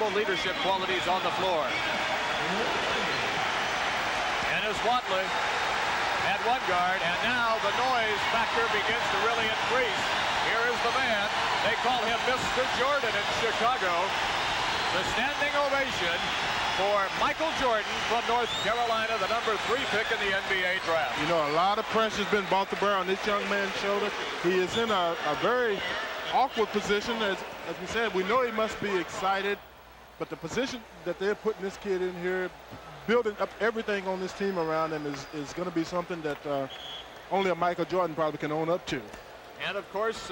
incredible leadership qualities on the floor. And as Watley at one guard, and now the noise factor begins to really increase. Here is the man. They call him Mr. Jordan in Chicago. The standing ovation for Michael Jordan from North Carolina, the number 3 pick in the NBA draft. You know, a lot of pressure's been brought to bear on this young man's shoulder. He is in a very awkward position. As we said, we know he must be excited, but the position that they're putting this kid in here, building up everything on this team around him is going to be something that only a Michael Jordan probably can own up to. And of course,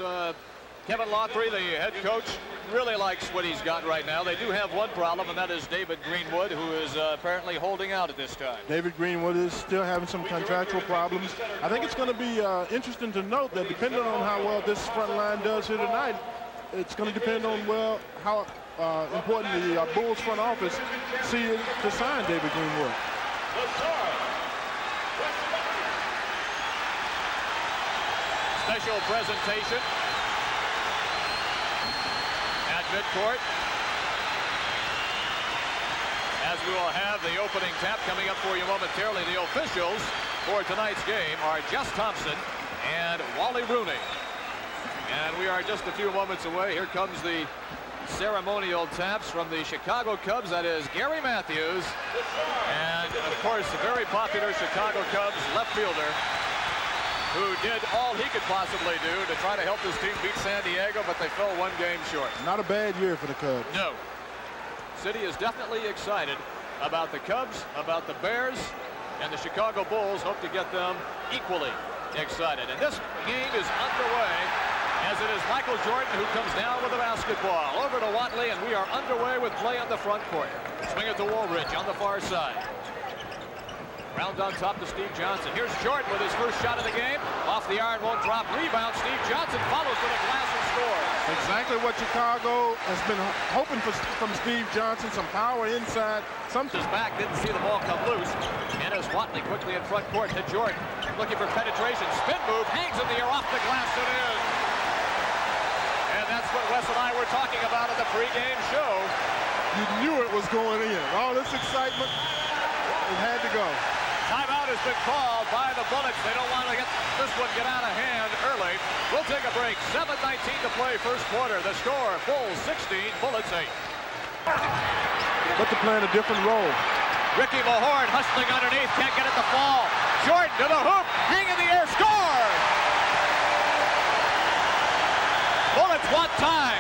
Kevin Lothry, the head coach, really likes what he's got right now. They do have one problem, and that is David Greenwood, who is apparently holding out at this time. David Greenwood is still having some contractual problems. I think it's going to be interesting to note that depending on how well this front line does here tonight, it's going to depend on, well, how important the Bulls front office see to sign David Greenwood. Special presentation at midcourt, as we will have the opening tap coming up for you momentarily. The officials for tonight's game are Jess Thompson and Wally Rooney. And we are just a few moments away. Here comes the ceremonial taps from the Chicago Cubs. That is Gary Matthews. And, of course, the very popular Chicago Cubs left fielder who did all he could possibly do to try to help his team beat San Diego, but they fell one game short. Not a bad year for the Cubs. No. City is definitely excited about the Cubs, about the Bears, and the Chicago Bulls hope to get them equally excited. And this game is underway, as it is Michael Jordan who comes down with the basketball. Over to Watley, and we are underway with play on the front court. Swing it to Woolridge on the far side. Round on top to Steve Johnson. Here's Jordan with his first shot of the game. Off the iron, won't drop. Rebound. Steve Johnson follows to the glass and scores. Exactly what Chicago has been hoping for from Steve Johnson. Some power inside. His back, didn't see the ball come loose. And as Watley quickly in front court to Jordan. Looking for penetration. Spin move. Hangs in the air off the glass and in. And that's what Wes and I were talking about in the pregame show. You knew it was going in. All this excitement, it had to go. Timeout has been called by the Bullets. They don't want to get this one get out of hand early. We'll take a break. 7:19 to play first quarter. The score, Bulls 16, Bullets 8. But they're playing a different role. Ricky Mahorn hustling underneath, can't get it to fall. Jordan to the hoop, hang in the air, score! Bullets want time.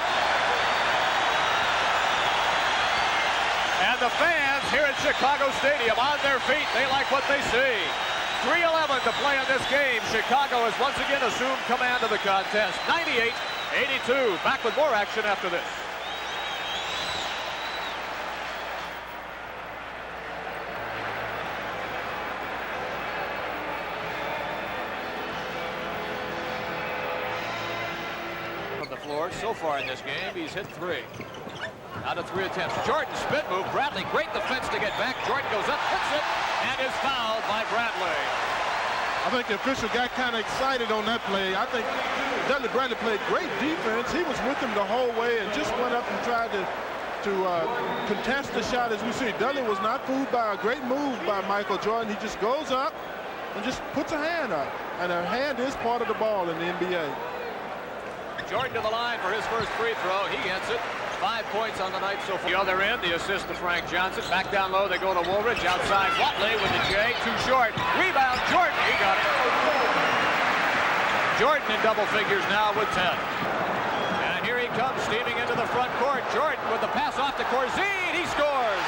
And the fans here at Chicago Stadium on their feet. They like what they see. 3:11 to play in this game. Chicago has once again assumed command of the contest. 98-82. Back with more action after this. From the floor so far in this game, he's hit 3. Out of 3 attempts. Jordan spin move. Bradley, great defense to get back. Jordan goes up, hits it, and is fouled by Bradley. I think the official got kind of excited on that play. I think Dudley Bradley played great defense. He was with him the whole way and just went up and tried to contest the shot. As we see, Dudley was not fooled by a great move by Michael Jordan. He just goes up and just puts a hand up. And a hand is part of the ball in the NBA. Jordan to the line for his first free throw. He gets it. 5 points on the night so far. The other end, the assist to Frank Johnson. Back down low, they go to Woolridge. Outside, Watley with the J. Too short. Rebound, Jordan. He got it. Jordan in double figures now with 10. And here he comes, steaming into the front court. Jordan with the pass off to Corzine. He scores.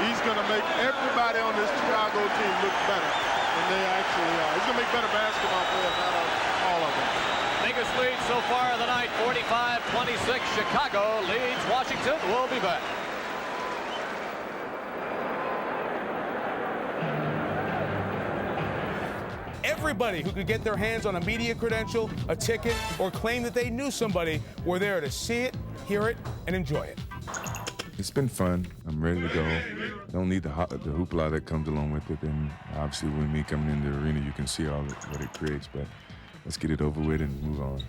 He's going to make everybody on this Chicago team look better than they actually are. He's going to make better basketball players out of all of them. Biggest lead so far of the night, 45-26. Chicago leads Washington. We'll be back. Everybody who could get their hands on a media credential, a ticket, or claim that they knew somebody were there to see it, hear it, and enjoy it. It's been fun. I'm ready to go. Don't need the hoopla that comes along with it. And obviously, with me coming in the arena, you can see all what it creates. But let's get it over with and move on.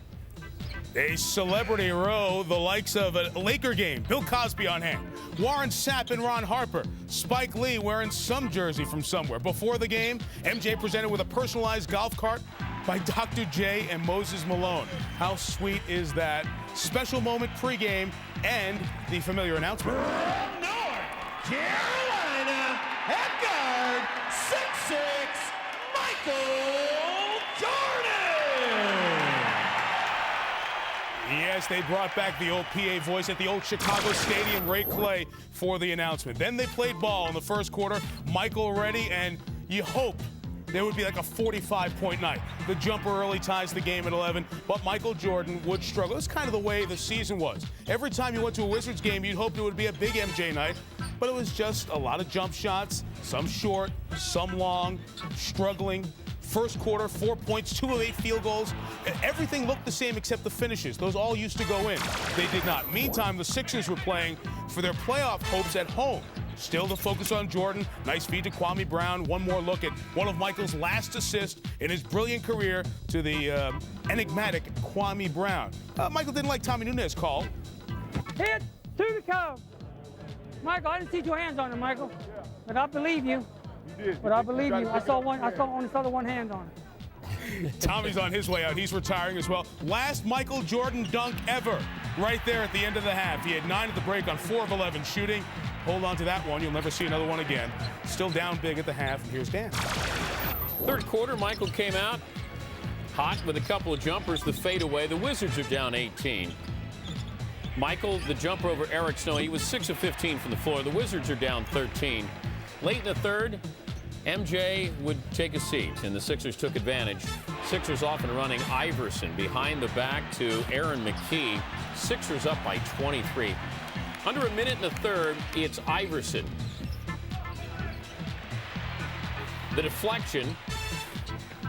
A celebrity row, the likes of a Laker game. Bill Cosby on hand. Warren Sapp and Ron Harper. Spike Lee wearing some jersey from somewhere. Before the game, MJ presented with a personalized golf cart by Dr. J and Moses Malone. How sweet is that? Special moment pregame and the familiar announcement. North Carolina head guard 6'6" Michael Jordan. Yes, they brought back the old PA voice at the old Chicago Stadium, Ray Clay, for the announcement. Then they played ball in the first quarter. Michael ready, and you hope there would be like a 45-point night. The jumper early ties the game at 11, but Michael Jordan would struggle. It's kind of the way the season was. Every time you went to a Wizards game, you'd hoped it would be a big MJ night, but it was just a lot of jump shots, some short, some long, struggling. First quarter, 4 points, 2 of 8 field goals. Everything looked the same except the finishes. Those all used to go in. They did not. Meantime, the Sixers were playing for their playoff hopes at home. Still the focus on Jordan. Nice feed to Kwame Brown. One more look at one of Michael's last assists in his brilliant career to the enigmatic Kwame Brown. Michael didn't like Tommy Nunez's call. Hit to the curve. Michael, I didn't see your hands on it, Michael. But I believe you. But I believe you. I saw only saw the one hand on it. Tommy's on his way out. He's retiring as well. Last Michael Jordan dunk ever, right there at the end of the half. He had 9 at the break on 4 of 11 shooting. Hold on to that one. You'll never see another one again. Still down big at the half. And here's Dan. Third quarter, Michael came out hot with a couple of jumpers. The fadeaway. The Wizards are down 18. Michael, the jumper over Eric Snow. He was 6 of 15 from the floor. The Wizards are down 13. Late in the third, MJ would take a seat, and the Sixers took advantage. Sixers off and running. Iverson behind the back to Aaron McKee. Sixers up by 23. Under a minute in the third, it's Iverson. The deflection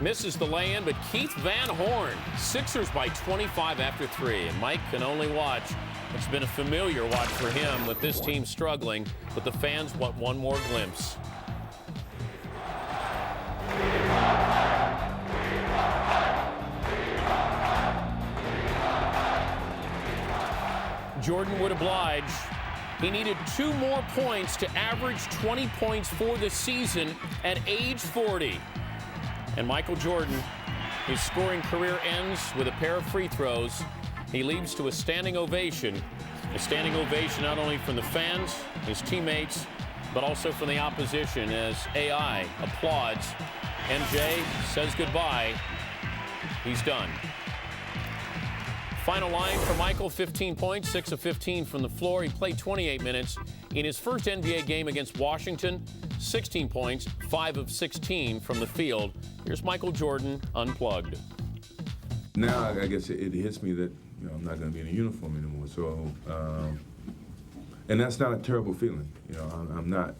misses the lay-in, but Keith Van Horn. Sixers by 25 after 3, and Mike can only watch. It's been a familiar watch for him with this team struggling, but the fans want one more glimpse. Jordan would oblige. He needed 2 more points to average 20 points for the season at age 40. And Michael Jordan, his scoring career ends with a pair of free throws. He leads to a standing ovation. A standing ovation not only from the fans, his teammates, but also from the opposition as AI applauds. MJ says goodbye. He's done. Final line for Michael, 15 points, 6 of 15 from the floor. He played 28 minutes. In his first NBA game against Washington, 16 points, 5 of 16 from the field. Here's Michael Jordan unplugged. Now I guess it hits me that I'm not going to be in a uniform anymore. So, and that's not a terrible feeling. I'm not.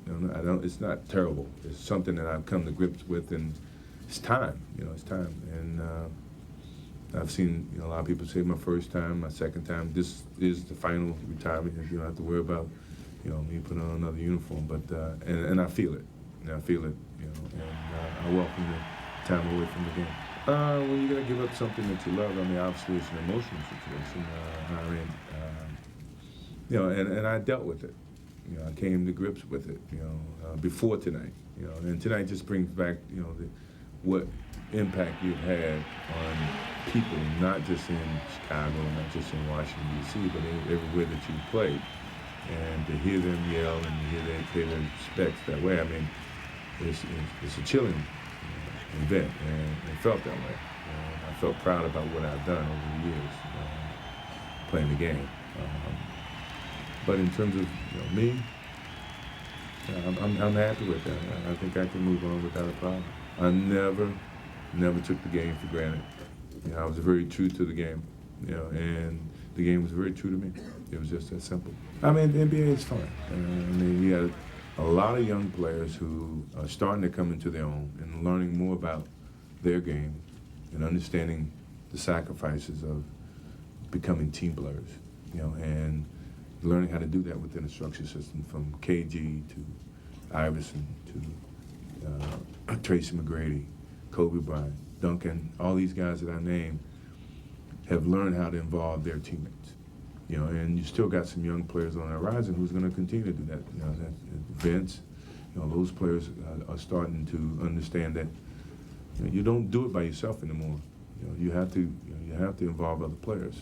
I don't. It's not terrible. It's something that I've come to grips with, and it's time. It's time. And I've seen a lot of people say my first time, my second time. This is the final retirement. You don't have to worry about me putting on another uniform. But and I feel it. I feel it. And I welcome the time away from the game. When you're gonna give up something that you love, obviously it's an emotional situation. And I dealt with it. I came to grips with it. Before tonight. And tonight just brings back what impact you've had on people, not just in Chicago, not just in Washington D.C., but everywhere that you played. And to hear them yell and to hear them pay their respects that way, it's a chilling event, and it felt that way. I felt proud about what I've done over the years playing the game. But in terms of me, I'm happy with that. I think I can move on without a problem. I never took the game for granted. I was very true to the game, and the game was very true to me. It was just that simple. The NBA is fun. We had a lot of young players who are starting to come into their own and learning more about their game and understanding the sacrifices of becoming team players, and learning how to do that within a structured system, from KG to Iverson to Tracy McGrady, Kobe Bryant, Duncan, all these guys that I named have learned how to involve their teammates. You know, and you still got some young players on the horizon who's going to continue to do that. You know, Vince, you know, those players are starting to understand that you don't do it by yourself anymore. You know, you have to involve other players,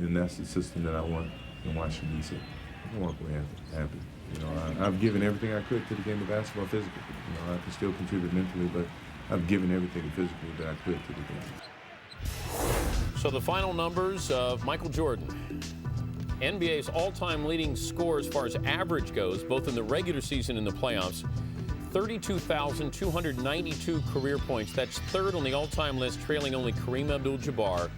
and that's the system that I want in Washington D.C. I walk away happy. You know, I've given everything I could to the game of basketball physically. You know, I can still contribute mentally, but I've given everything physically that I could to the game. So the final numbers of Michael Jordan. NBA's all-time leading scorer as far as average goes, both in the regular season and the playoffs. 32,292 career points. That's third on the all-time list, trailing only Kareem Abdul-Jabbar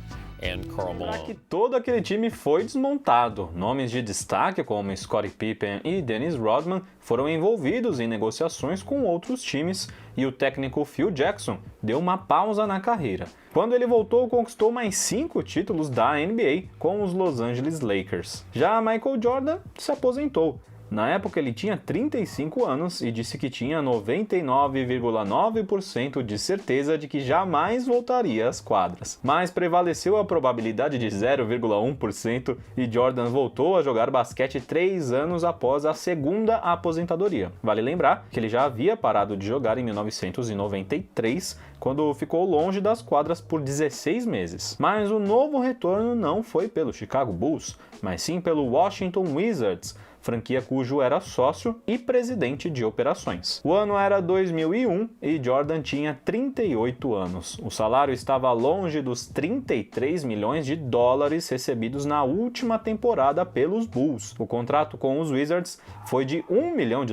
and Karl Malone. Que todo aquele time foi desmontado. Nomes de destaque como Scottie Pippen e Dennis Rodman foram envolvidos em negociações com outros times e o técnico Phil Jackson deu uma pausa na carreira. Quando ele voltou, conquistou mais 5 títulos da NBA com os Los Angeles Lakers. Já Michael Jordan se aposentou. Na época ele tinha 35 anos e disse que tinha 99,9% de certeza de que jamais voltaria às quadras. Mas prevaleceu a probabilidade de 0,1% e Jordan voltou a jogar basquete 3 anos após a segunda aposentadoria. Vale lembrar que ele já havia parado de jogar em 1993, quando ficou longe das quadras por 16 meses. Mas o novo retorno não foi pelo Chicago Bulls, mas sim pelo Washington Wizards, franquia cujo era sócio e presidente de operações. O ano era 2001 e Jordan tinha 38 anos. O salário estava longe dos 33 milhões de dólares recebidos na última temporada pelos Bulls. O contrato com os Wizards foi de $1 milhão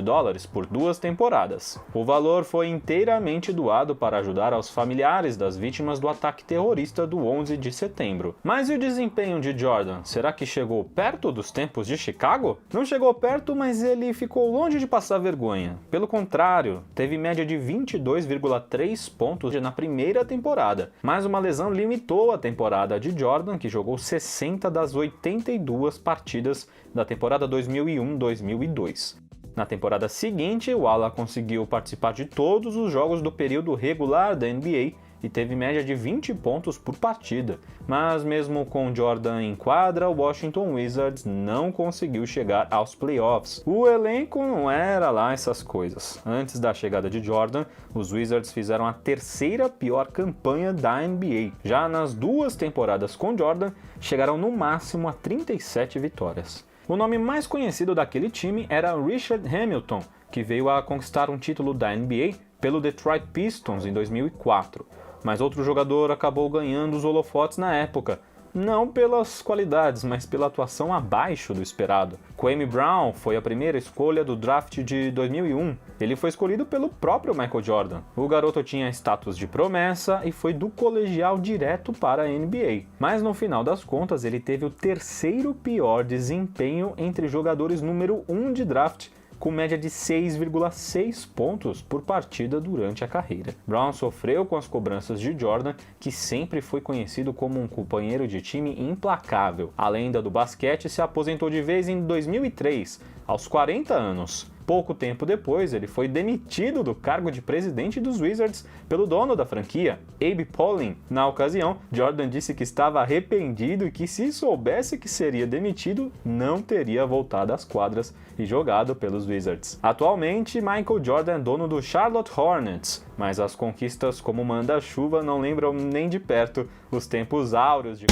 por 2 temporadas. O valor foi inteiramente doado para ajudar aos familiares das vítimas do ataque terrorista do 11 de setembro. Mas e o desempenho de Jordan? Será que chegou perto dos tempos de Chicago? Não chegou perto, mas ele ficou longe de passar vergonha. Pelo contrário, teve média de 22,3 pontos na primeira temporada. Mas uma lesão limitou a temporada de Jordan, que jogou 60 das 82 partidas da temporada 2001-2002. Na temporada seguinte, o ala conseguiu participar de todos os jogos do período regular da NBA e teve média de 20 pontos por partida. Mas mesmo com Jordan em quadra, o Washington Wizards não conseguiu chegar aos playoffs. O elenco não era lá essas coisas. Antes da chegada de Jordan, os Wizards fizeram a terceira pior campanha da NBA. Já nas 2 temporadas com Jordan, chegaram no máximo a 37 vitórias. O nome mais conhecido daquele time era Richard Hamilton, que veio a conquistar um título da NBA pelo Detroit Pistons em 2004. Mas outro jogador acabou ganhando os holofotes na época, não pelas qualidades, mas pela atuação abaixo do esperado. Kwame Brown foi a primeira escolha do draft de 2001. Ele foi escolhido pelo próprio Michael Jordan. O garoto tinha status de promessa e foi do colegial direto para a NBA. Mas no final das contas, ele teve o terceiro pior desempenho entre jogadores número 1 de draft, com média de 6,6 pontos por partida durante a carreira. Brown sofreu com as cobranças de Jordan, que sempre foi conhecido como um companheiro de time implacável. A lenda do basquete se aposentou de vez em 2003, aos 40 anos. Pouco tempo depois, ele foi demitido do cargo de presidente dos Wizards pelo dono da franquia, Abe Pollin. Na ocasião, Jordan disse que estava arrependido e que, se soubesse que seria demitido, não teria voltado às quadras e jogado pelos Wizards. Atualmente, Michael Jordan é dono do Charlotte Hornets, mas as conquistas como manda-chuva não lembram nem de perto os tempos áureos de...